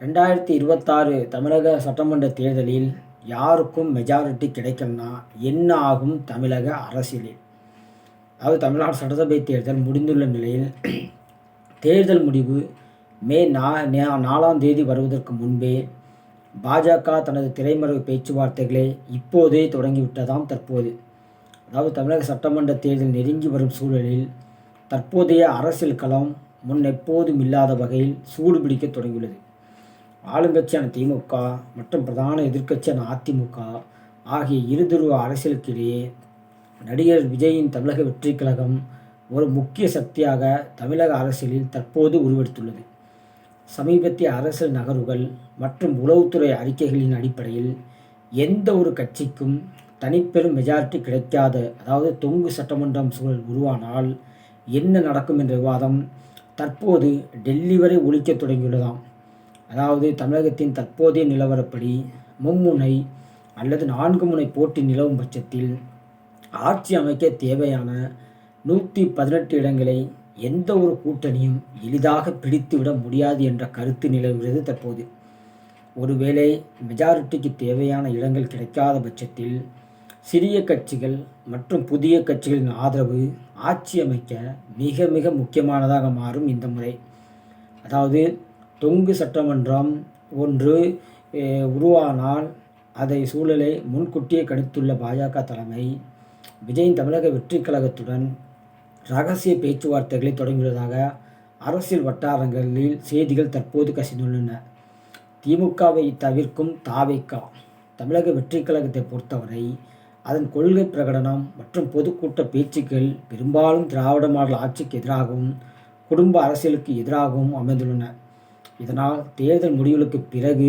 2026 தமிழக சட்டமன்ற தேர்தலில் யாருக்கும் மெஜாரிட்டி கிடைக்கலனா என்ன ஆகும் தமிழக அரசியலில்? அதாவது தமிழ்நாடு சட்டசபை தேர்தல் முடிந்துள்ள நிலையில் தேர்தல் முடிவு மே 4ஆம் தேதி வருவதற்கு முன்பே பாஜக தனது திரைமறைவு பேச்சுவார்த்தைகளை இப்போதே தொடங்கிவிட்டதாம். அதாவது தமிழக சட்டமன்ற தேர்தல் நெருங்கி வரும் சூழலில் தற்போதைய அரசியல் களம் முன் எப்போதும் இல்லாத வகையில் சூடுபிடிக்க தொடங்கியுள்ளது. ஆளுங்கட்சியான திமுக மற்றும் பிரதான எதிர்க்கட்சியான அதிமுக ஆகிய இருதுருவ அரசியலுக்கிடையே நடிகர் விஜயின் தமிழக வெற்றி கழகம் ஒரு முக்கிய சக்தியாக தமிழக அரசியலில் தற்போது உருவெடுத்துள்ளது. சமீபத்திய அரசியல் நகர்வுகள் மற்றும் உளவுத்துறை அறிக்கைகளின் அடிப்படையில் எந்த ஒரு கட்சிக்கும் தனிப்பெரும் மெஜாரிட்டி கிடைக்காத, அதாவது தொங்கு சட்டமன்றம் சூழல் உருவானால் என்ன நடக்கும் என்ற விவாதம் தற்போது டெல்லி வரை ஒலிக்க தொடங்கியுள்ளதாம். அதாவது தமிழகத்தின் தற்போதைய நிலவரப்படி மும்முனை அல்லது 4 முனை போட்டி நிலவும் பட்சத்தில் ஆட்சி அமைக்க தேவையான 118 இடங்களை எந்த ஒரு கூட்டணியும் எளிதாக பிடித்துவிட முடியாது என்ற கருத்து நிலவுகிறது தற்போது. ஒருவேளை மெஜாரிட்டிக்கு தேவையான இடங்கள் கிடைக்காத பட்சத்தில் சிறிய கட்சிகள் மற்றும் புதிய கட்சிகளின் ஆதரவு ஆட்சி அமைக்க மிக மிக முக்கியமானதாக மாறும் இந்த முறை. அதாவது தொங்கு சட்டமன்றம் ஒன்று உருவானால் அதை சூழலை முன்கூட்டியே கணித்துள்ள பாஜக தலைமை விஜயின் தமிழக வெற்றி கழகத்துடன் இரகசிய பேச்சுவார்த்தைகளை தொடங்கியுள்ளதாக அரசியல் வட்டாரங்களில் செய்திகள் தற்போது கசிந்துள்ளன. திமுகவை தவிர்க்கும் தாவேகா தமிழக வெற்றி கழகத்தை பொறுத்தவரை அதன் கொள்கை பிரகடனம் மற்றும் பொதுக்கூட்ட பேச்சுக்கள் பெரும்பாலும் திராவிட மாடல் ஆட்சிக்கு எதிராகவும் குடும்ப அரசியலுக்கு எதிராகவும் அமைந்துள்ளன. இதனால் தேர்தல் முடிவுகளுக்கு பிறகு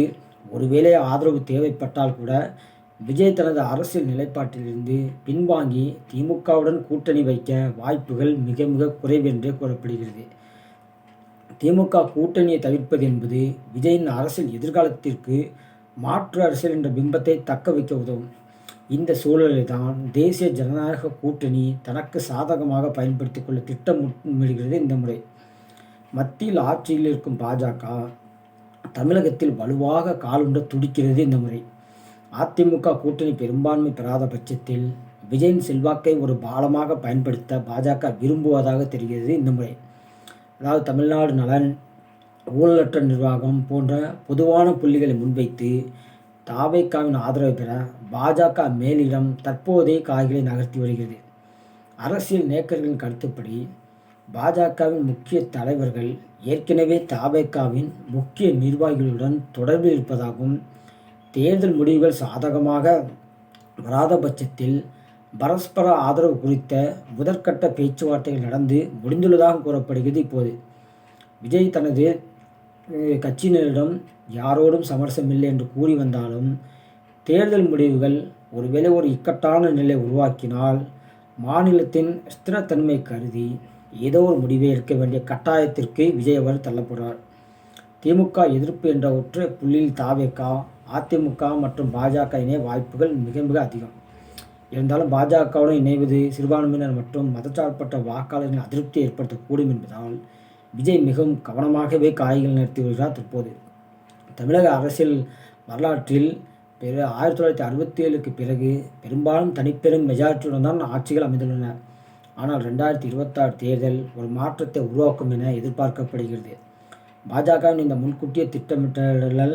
ஒருவேளை ஆதரவு தேவைப்பட்டால் கூட விஜய் தனது அரசியல் நிலைப்பாட்டிலிருந்து பின்வாங்கி திமுகவுடன் கூட்டணி வைக்க வாய்ப்புகள் மிக மிக குறைவு என்றே கூறப்படுகிறது. திமுக கூட்டணியை தவிர்ப்பது என்பது விஜயின் அரசியல் எதிர்காலத்திற்கு மாற்று அரசியல் என்ற பிம்பத்தை தக்க வைக்க உதவும். இந்த சூழலில் தான் தேசிய ஜனநாயக கூட்டணி தனக்கு சாதகமாக பயன்படுத்திக் கொள்ள திட்டமிடுகிறது இந்த முறை. மத்தியில் ஆட்சியில் இருக்கும் பாஜக தமிழகத்தில் வலுவாக காலுண்ட துடிக்கிறது இந்த முறை. அதிமுக கூட்டணி பெரும்பான்மை பெறாத பட்சத்தில் விஜயின் செல்வாக்கை ஒரு பாலமாக பயன்படுத்த பாஜக விரும்புவதாக தெரிகிறது இந்த முறை. அதாவது தமிழ்நாடு நலன், ஊழலற்ற நிர்வாகம் போன்ற பொதுவான புள்ளிகளை முன்வைத்து தாவேகாவின் ஆதரவை பெற பாஜக மேலிடம் தற்போதைய காய்களை நகர்த்தி வருகிறது. அரசியல் நேக்கர்களின் கருத்துப்படி பாஜகவின் முக்கிய தலைவர்கள் ஏற்கனவே தாவேகாவின் முக்கிய நிர்வாகிகளுடன் தொடர்பில் இருப்பதாகவும் தேர்தல் முடிவுகள் சாதகமாக வராத பட்சத்தில் பரஸ்பர ஆதரவு குறித்த முதற்கட்ட பேச்சுவார்த்தைகள் நடந்து முடிந்துள்ளதாக கூறப்படுகிறது. இப்போது விஜய் தனது கட்சியினரிடம் யாரோடும் சமரசமில்லை என்று கூறி வந்தாலும் தேர்தல் முடிவுகள் ஒருவேளை ஒரு இக்கட்டான நிலை உருவாக்கினால் மாநிலத்தின் ஸ்திரத்தன்மை கருதி ஏதோ ஒரு முடிவை எடுக்க வேண்டிய கட்டாயத்திற்கு விஜய் அவர் தள்ளப்படுறார். திமுக எதிர்ப்பு என்ற ஒற்றை புள்ளியில் தாவேகா, அதிமுக மற்றும் பாஜக இணைய வாய்ப்புகள் மிக மிக அதிகம். இருந்தாலும் பாஜகவுடன் இணைவது சிறுபான்மையினர் மற்றும் மதச்சார்பற்ற வாக்காளர்களின் அதிருப்தி ஏற்படுத்தக்கூடும் என்பதால் விஜய் மிகவும் கவனமாகவே காய்கள் நடத்தி வருகிறார். தற்போது தமிழக அரசியல் வரலாற்றில் 1967க்கு பிறகு பெரும்பாலும் தனிப்பெரும் மெஜாரிட்டியுடன் தான் ஆட்சிகள் அமைந்துள்ளன. ஆனால் 2026 தேர்தல் ஒரு மாற்றத்தை உருவாக்கும் என எதிர்பார்க்கப்படுகிறது. பாஜகவின் இந்த முன்கூட்டிய திட்டமிட்டல்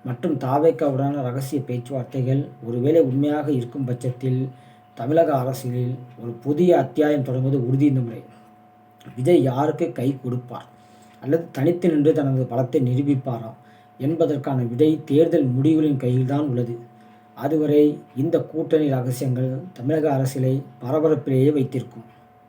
மற்றும் தாவேகாவுடான ரகசிய பேச்சுவார்த்தைகள் ஒருவேளை உண்மையாக இருக்கும் பட்சத்தில் தமிழக அரசியலில் ஒரு புதிய அத்தியாயம் தொடங்குவது உறுதி. இந்த முறை விஜய் யாருக்கு கை கொடுப்பார் அல்லது தனித்து நின்று தனது பலத்தை நிரூபிப்பாரா என்பதற்கான விடை தேர்தல் முடிவுகளின் கையில்தான் உள்ளது. அதுவரை இந்த கூட்டணி ரகசியங்கள் தமிழக அரசியலை பரபரப்பிலேயே வைத்திருக்கும்.